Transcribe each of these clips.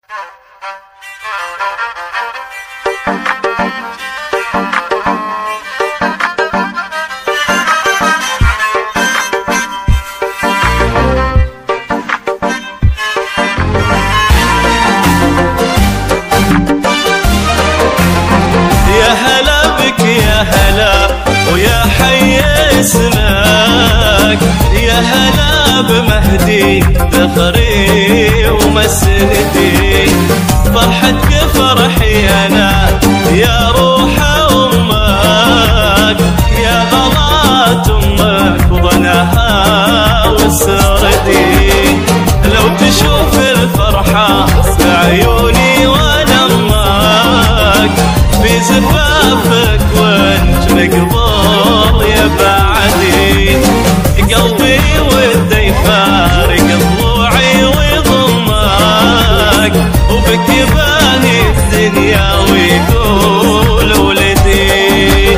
يا هلا بك يا هلا ويا حي اسمك، يا هلا بمهدي ذخري ومسندي، فرحتك فرحي انا يا روح امك، يا غلات امك وضناها وسردي، لو تشوف الفرحه بعيوني وانا امك، في زفافك وانت مقبول يا بعدي، قلبي وده يفارق ضلوعي ويضمك، وبك يباني الدنيا ويقول ولدي،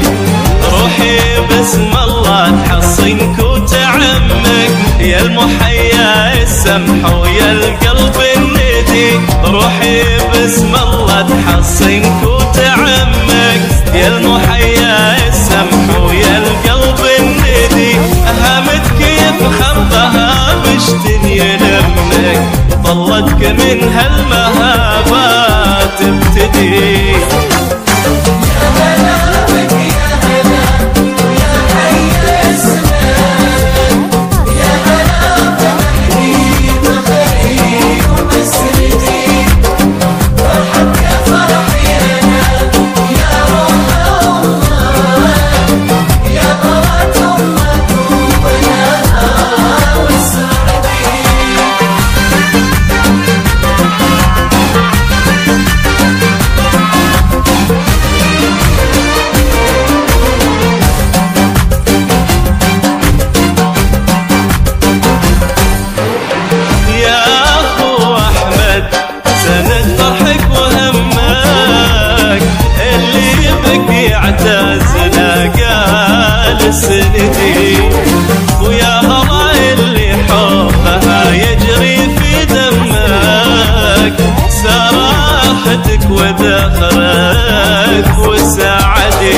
روحي باسم الله تحصنك وتعمك، يا المحيا السمح ويا القلب الندي، روحي باسم الله تحصنك وتعمك، يا المحيا السمح ويا القلب الندي، هامت كيف خربها بشتن يلمك، ظلتك من هالمهابات تبتدي. اعتزنا قال سندي، ويا هضا اللي حبها يجري في دمك، سراحتك وذخرك وسعدي،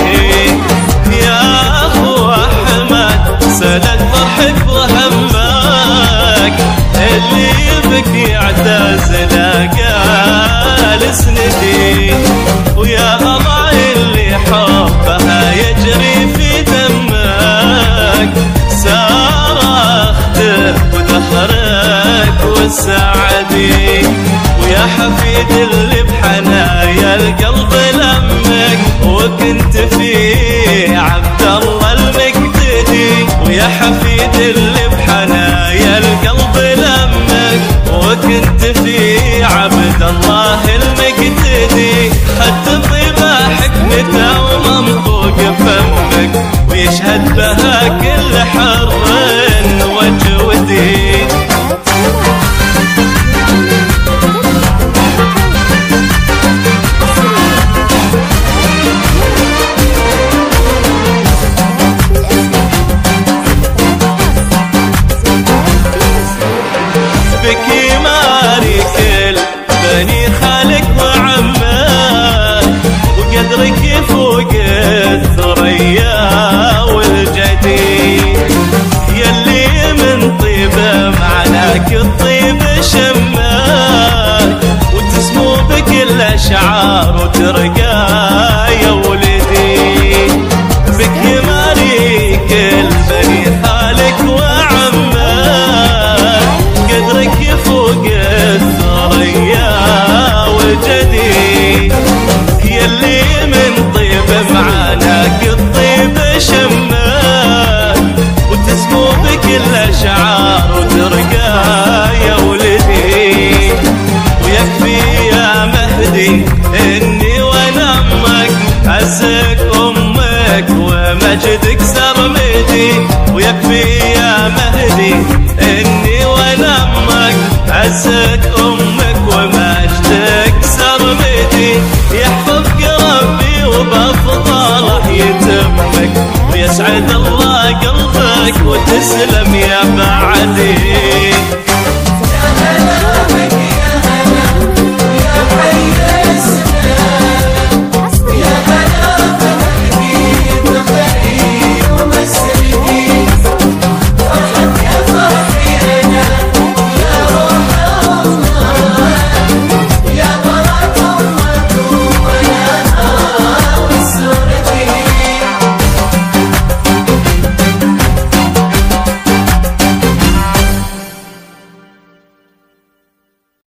يا اخو احمد سند ضحك وهمك، اللي بك اعتزنا قال سندي، ويا هضا اللي حبها يجري في دمك، سارختك وذخرك وسعدي، ويا حفيد اللي بحنايا القلب لمك، وكنت في عبد الله المقتدي، ويا حفيد اللي بحنايا القلب لمك، وكنت في عبد الله المقتدي، خدت طيبة حكمته ومنطوق فمك، ويشهد بها كل حر وجودي. بك ماري كل بني خالك وعمك، وقدرك فوق الثريا والجدي، يلي من طيبه معناك الطيب شماك، وتسمو بكل اشعار وترقى يا ولدي، بك ماري كل بني خالك وعمك، قدرك فوق الثريا والجدي، يلي من طيب معاناك الطيب شماك، وتسمو بكل اشعار وترقى يا ولدي، ويكفي يا مهدي اني وانا امك، عزك امك ومجدك سرمدي، ويكفي يا مهدي اني وانا امك، عزك امك ومجدك سرمدي، يحفظك ربي وبفضله يتمك، ويسعد الله قلبك وتسلم يا